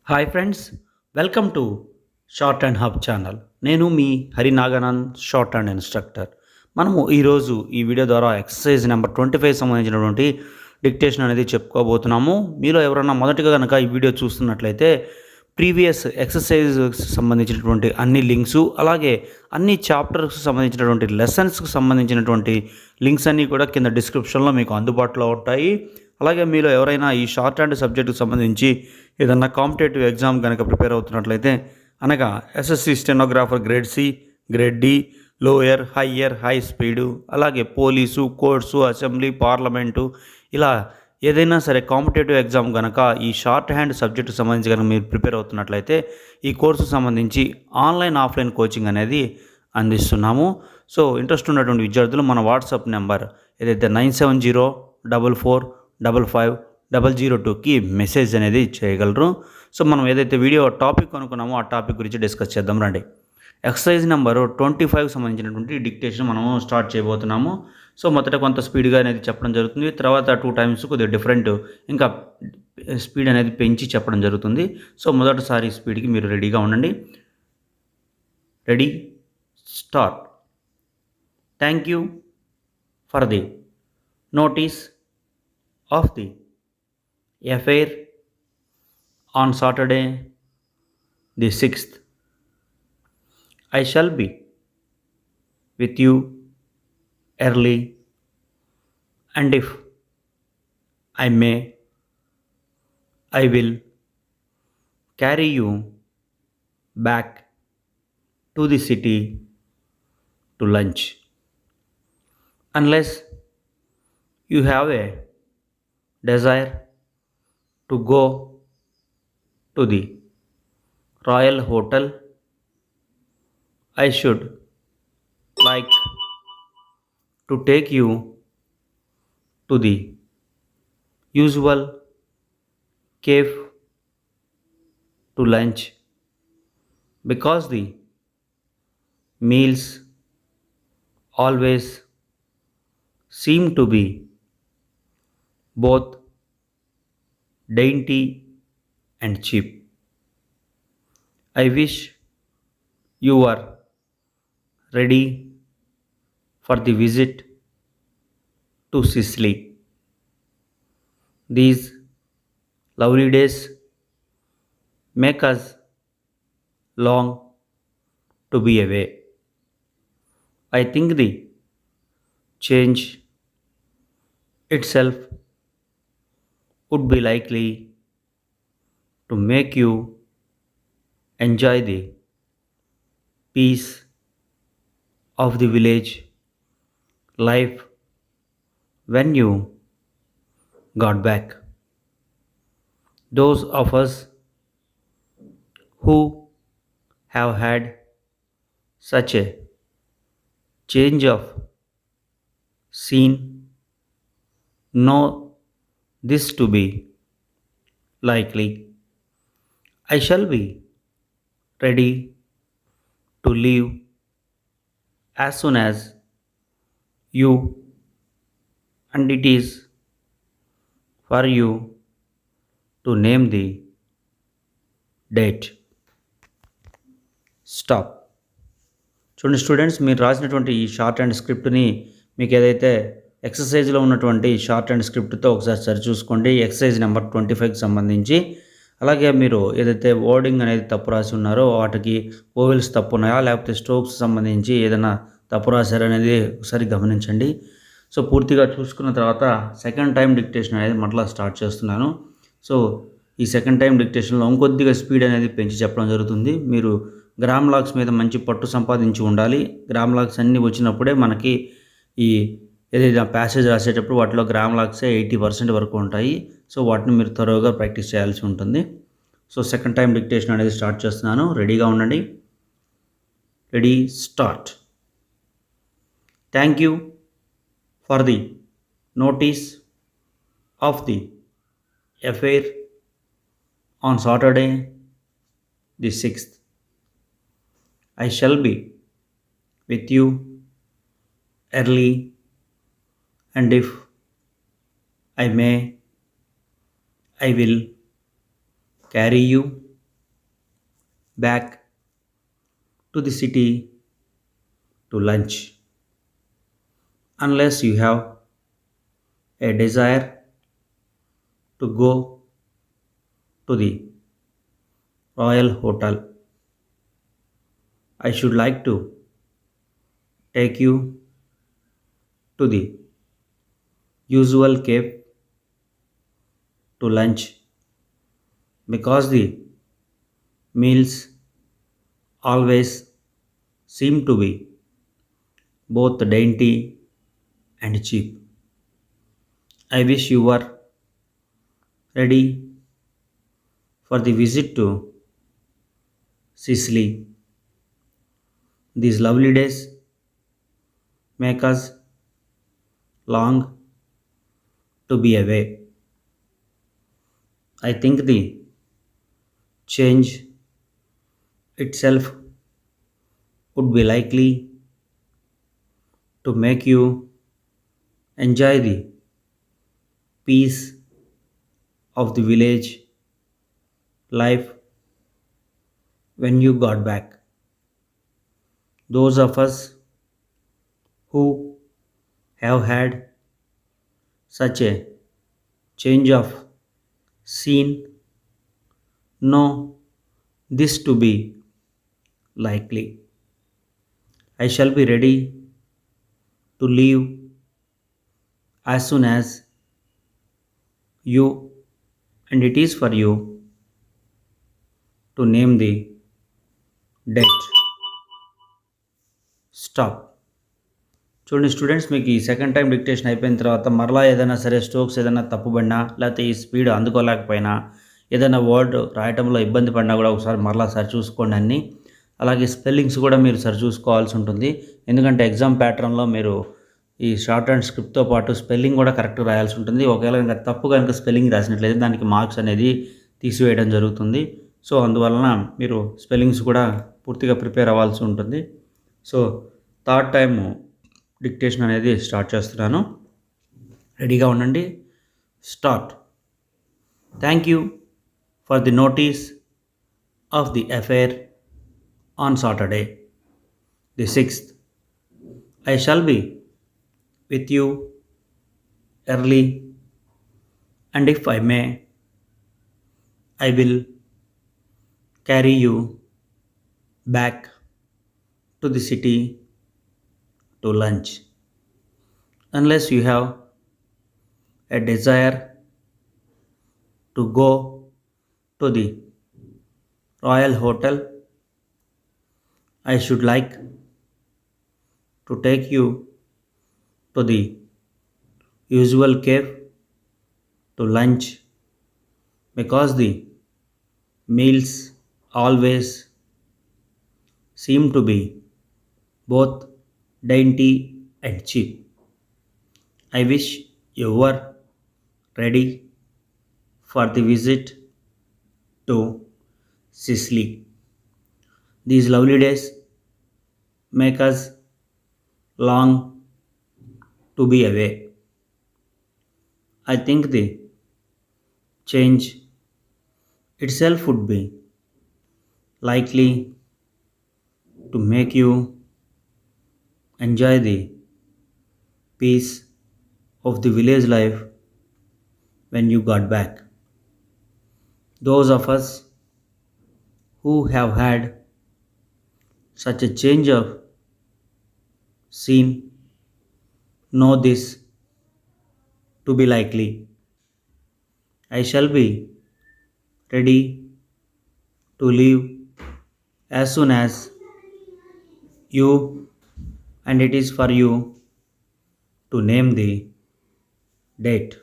Hi friends, welcome to short and hub channel. నేను మీ హరినాగనాథ్, short and instructor. మనము ఈరోజు ఈ వీడియో ద్వారా ఎక్సర్సైజ్ నెంబర్ 25 సంబంధించినటువంటి డిక్టేషన్ అనేది చెప్పుకోబోతున్నాము. మీలో ఎవరైనా మొదటిగా కనుక ఈ వీడియో చూస్తున్నట్లయితే ప్రీవియస్ ఎక్సర్సైజ్ సంబంధించినటువంటి అన్ని లింక్స్, అలాగే అన్ని చాప్టర్స్కి సంబంధించినటువంటి లెసన్స్కి సంబంధించినటువంటి లింక్స్ అన్నీ కూడా కింద డిస్క్రిప్షన్లో మీకు అందుబాటులో ఉంటాయి. అలాగే మీలో ఎవరైనా ఈ షార్ట్ హ్యాండ్ సబ్జెక్టుకు సంబంధించి ఏదన్నా కాంపిటేటివ్ ఎగ్జామ్ కనుక ప్రిపేర్ అవుతున్నట్లయితే, అనగా SSC stenographer grade C, grade D, lower, higher, high speed, అలాగే పోలీసు, కోర్సు, అసెంబ్లీ, పార్లమెంటు, ఇలా ఏదైనా సరే కాంపిటేటివ్ ఎగ్జామ్ కనుక ఈ షార్ట్ హ్యాండ్ సబ్జెక్టుకు సంబంధించి కనుక మీరు ప్రిపేర్ అవుతున్నట్లయితే ఈ కోర్సుకు సంబంధించి ఆన్లైన్, ఆఫ్లైన్ కోచింగ్ అనేది అందిస్తున్నాము. సో ఇంట్రెస్ట్ ఉన్నటువంటి విద్యార్థులు మన వాట్సాప్ నెంబర్ ఏదైతే 9704555002కి మెసేజ్ అనేది చేయగలరు. సో మనం ఏదైతే వీడియో టాపిక్ అనుకున్నామో ఆ టాపిక్ గురించి డిస్కస్ చేద్దాం రండి. ఎక్సర్సైజ్ నెంబర్ 25 సంబంధించినటువంటి డిక్టేషన్ మనము స్టార్ట్ చేయబోతున్నాము. సో మొదట కొంత స్పీడ్గా అనేది చెప్పడం జరుగుతుంది. తర్వాత 2 టైమ్స్ కొద్దిగా డిఫరెంట్ ఇంకా స్పీడ్ అనేది పెంచి చెప్పడం జరుగుతుంది. సో మొదటిసారి స్పీడ్కి మీరు రెడీగా ఉండండి. Ready, start. Thank you for the notice of the affair on Saturday the 6th. I shall be with you early, and if I may, I will carry you back to the city to lunch, unless you have a desire to go to the Royal Hotel. I should like to take you to the usual cave to lunch, because the meals always seem to be both dainty and cheap. I wish you are ready for the visit to Sicily. These lovely days make us long to be away. I think the change itself would be likely to make you enjoy the peace of the village life when you got back. Those of us who have had such a change of scene know this to be likely. I shall be ready to leave as soon as you, and it is for you to name the date. Stop. చూడండి students, మీరు రాసినటువంటి ఈ short and స్క్రిప్ట్ని మీకు ఏదైతే ఎక్సర్సైజ్లో ఉన్నటువంటి short and స్క్రిప్ట్తో ఒకసారి సరి చూసుకోండి. ఎక్సర్సైజ్ నెంబర్ 25కి సంబంధించి. అలాగే మీరు ఏదైతే వర్డింగ్ అనేది తప్పు రాసి ఉన్నారో వాటికి ఓవెల్స్ తప్పు ఉన్నాయా, లేకపోతే స్ట్రోక్స్ సంబంధించి ఏదైనా తప్పు రాశారనేది ఒకసారి గమనించండి. సో పూర్తిగా చూసుకున్న తర్వాత సెకండ్ టైం డిక్టేషన్ అనేది మరలా స్టార్ట్ చేస్తున్నాను. సో ఈ సెకండ్ టైం డిక్టేషన్లో ఇంకొద్దిగా స్పీడ్ అనేది పెంచి చెప్పడం జరుగుతుంది. మీరు గ్రామ్ లాగ్స్ మీద మంచి పట్టు సంపాదించి ఉండాలి. గ్రామ్ లాగ్స్ అన్నీ వచ్చినప్పుడే మనకి ఈ ఏదైతే ప్యాసేజ్ రాసేటప్పుడు వాటిలో గ్రామ్ లాగ్సే 80% వరకు ఉంటాయి. సో వాటిని మీరు త్వరగా ప్రాక్టీస్ చేయాల్సి ఉంటుంది. సో సెకండ్ టైం డిక్టేషన్ అనేది స్టార్ట్ చేస్తున్నాను. రెడీగా ఉండండి. Ready, start. Thank you for the notice of the affair on Saturday the 6th. I shall be with you early, and if I may, I will carry you back to the city to lunch, unless you have a desire to go to the Royal Hotel. I should like to take you to the usual cafe to lunch because the meals always seem to be both dainty and cheap. I wish you were ready for the visit to Sicily. These lovely days make us long to be away. I think the change itself would be likely to make you enjoy the peace of the village life when you got back. Those of us who have had such a change of scene know this to be likely. I shall be ready to leave as soon as you, and it is for you to name the date. Stop. చూడండి students, మీకు ఈ second time dictation అయిపోయిన తర్వాత మరలా ఏదైనా సరే strokes ఏదైనా తప్పుపడినా లేకపోతే ఈ స్పీడ్ అందుకోలేకపోయినా ఏదైనా వర్డ్ రాయటంలో ఇబ్బంది పడినా కూడా ఒకసారి మరలా సరి చూసుకోండి అన్నీ. అలాగే స్పెల్లింగ్స్ కూడా మీరు సరి చూసుకోవాల్సి ఉంటుంది. ఎందుకంటే ఎగ్జామ్ ప్యాటర్న్లో మీరు ఈ షార్ట్ అండ్ స్క్రిప్ట్తో పాటు స్పెల్లింగ్ కూడా కరెక్ట్ రాయాల్సి ఉంటుంది. ఒకవేళ కనుక తప్పు కనుక స్పెల్లింగ్ రాసినట్లయితే దానికి మార్క్స్ అనేది తీసివేయడం జరుగుతుంది. సో అందువలన మీరు స్పెల్లింగ్స్ కూడా పూర్తిగా ప్రిపేర్ అవ్వాల్సి ఉంటుంది. సో థర్డ్ టైం డిక్టేషన్ అనేది స్టార్ట్ చేస్తున్నాను. రెడీగా ఉండండి. Start. Thank you for the notice of the affair on Saturday, the 6th. I shall be with you early, and if I may, I will carry you back to the city to lunch, unless you have a desire to go to the Royal Hotel. I should like to take you to the usual cafe to lunch because the meals always seem to be both dainty and cheap. I wish you were ready for the visit to Sicily. These lovely days make us long to be away. I think the change itself would be likely to make you enjoy the peace of the village life when you got back. Those of us who have had such a change of scene know this to be likely. I shall be ready to leave as soon as you, and it is for you to name the date.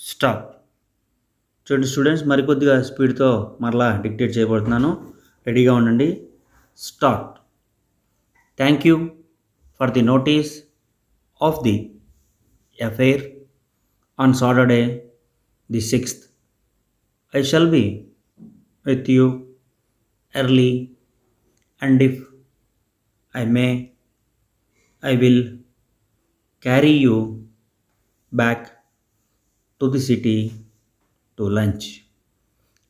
Stop. చూడండి students, మరికొద్దిగా స్పీడ్తో మరలా dictate చేయబడుతున్నాను. రెడీగా ఉండండి. Start. Thank you for the notice of the affair on Saturday, the 6th. I shall be with you early, and if I may, I will carry you back to the city to lunch,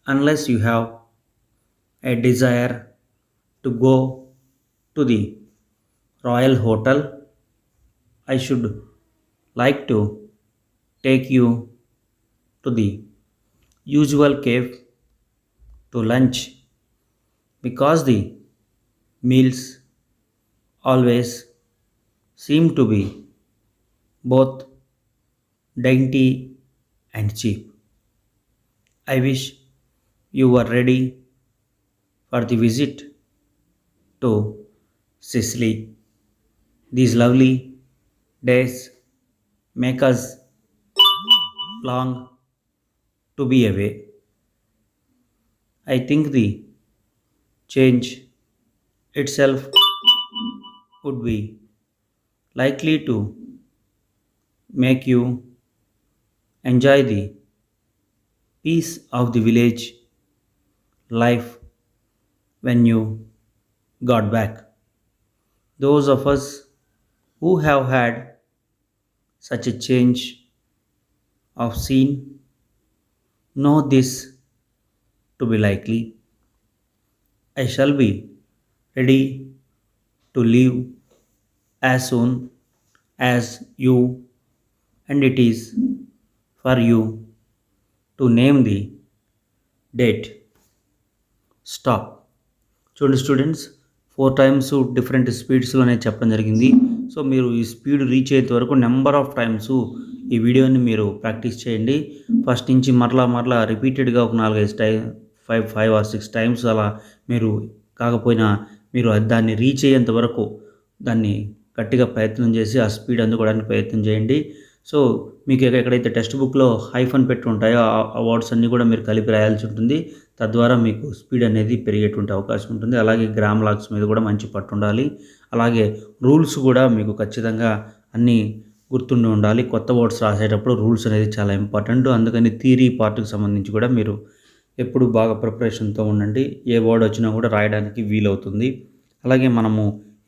unless you have a desire to go to the Royal Hotel, I should like to take you to the usual cave to lunch because the meals always seem to be both dainty and cheap. I wish you were ready for the visit to Sicily. These lovely days make us long to be away. I think the change itself would be likely to make you enjoy the peace of the village life when you got back. Those of us who have had such a change of scene know this to be likely. I shall be ready to leave as soon as you, and it is for you to name the date. Stop. చూడండి students 4 times different స్పీడ్స్లోనే చెప్పడం జరిగింది. So మీరు ఈ speed reach అయ్యేంత వరకు number of times ఈ వీడియోని మీరు ప్రాక్టీస్ చేయండి. ఫస్ట్ నుంచి మరలా రిపీటెడ్గా ఒక 5 ఆర్ 6 టైమ్స్ అలా మీరు కాకపోయినా మీరు దాన్ని రీచ్ అయ్యేంత వరకు దాన్ని గట్టిగా ప్రయత్నం చేసి ఆ స్పీడ్ అందుకోవడానికి ప్రయత్నం చేయండి. సో మీకు ఎక్కడైతే టెక్స్ట్ బుక్లో హైఫన్ పెట్టి ఉంటాయో ఆ వర్డ్స్ అన్నీ కూడా మీరు కలిపి రాయాల్సి ఉంటుంది. తద్వారా మీకు స్పీడ్ అనేది పెరిగేటువంటి అవకాశం ఉంటుంది. అలాగే గ్రామ్ లాగ్స్ మీద కూడా మంచి పట్టు ఉండాలి. అలాగే రూల్స్ కూడా మీకు ఖచ్చితంగా అన్నీ గుర్తుండి ఉండాలి. కొత్త వర్డ్స్ రాసేటప్పుడు రూల్స్ అనేది చాలా ఇంపార్టెంట్. అందుకని థియరీ పార్ట్కి సంబంధించి కూడా మీరు ఎప్పుడు బాగా ప్రిపరేషన్తో ఉండండి. ఏ వర్డ్ వచ్చినా కూడా రాయడానికి వీలవుతుంది. అలాగే మనము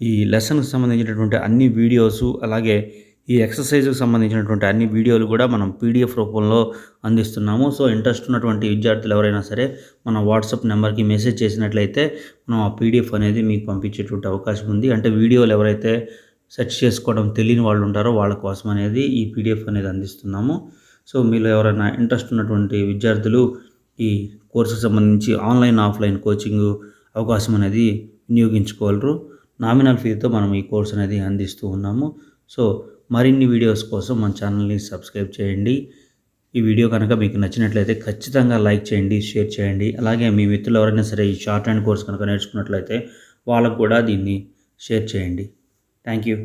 ఈ లెసన్కి సంబంధించినటువంటి అన్ని వీడియోసు అలాగే ఈ ఎక్సర్సైజ్కి సంబంధించినటువంటి అన్ని వీడియోలు కూడా మనం పీడిఎఫ్ రూపంలో అందిస్తున్నాము. సో ఇంట్రెస్ట్ ఉన్నటువంటి విద్యార్థులు ఎవరైనా సరే మన వాట్సాప్ నెంబర్కి మెసేజ్ చేసినట్లయితే మనం ఆ పీడిఎఫ్ అనేది మీకు పంపించేటువంటి అవకాశం ఉంది. అంటే వీడియోలు ఎవరైతే సెర్చ్ చేసుకోవడం తెలియని వాళ్ళు ఉంటారో వాళ్ళ కోసం అనేది ఈ పీడిఎఫ్ అనేది అందిస్తున్నాము. సో మీలో ఎవరైనా ఇంట్రెస్ట్ ఉన్నటువంటి విద్యార్థులు ఈ కోర్సుకు సంబంధించి ఆన్లైన్ ఆఫ్లైన్ కోచింగ్ అవకాశం అనేది వినియోగించుకోగలరు. నామినల్ ఫీజుతో మనం ఈ కోర్సు అనేది అందిస్తూ ఉన్నాము. సో మరిన్ని వీడియోస్ కోసం మన ఛానల్ని సబ్స్క్రైబ్ చేయండి. ఈ వీడియో కనుక మీకు నచ్చినట్లయితే ఖచ్చితంగా లైక్ చేయండి, షేర్ చేయండి. అలాగే మీ మిత్రులు ఎవరైనా సరే ఈ షార్ట్ హ్యాండ్ కోర్స్ కనుక నేర్చుకున్నట్లయితే వాళ్ళకు కూడా దీన్ని షేర్ చేయండి. Thank you.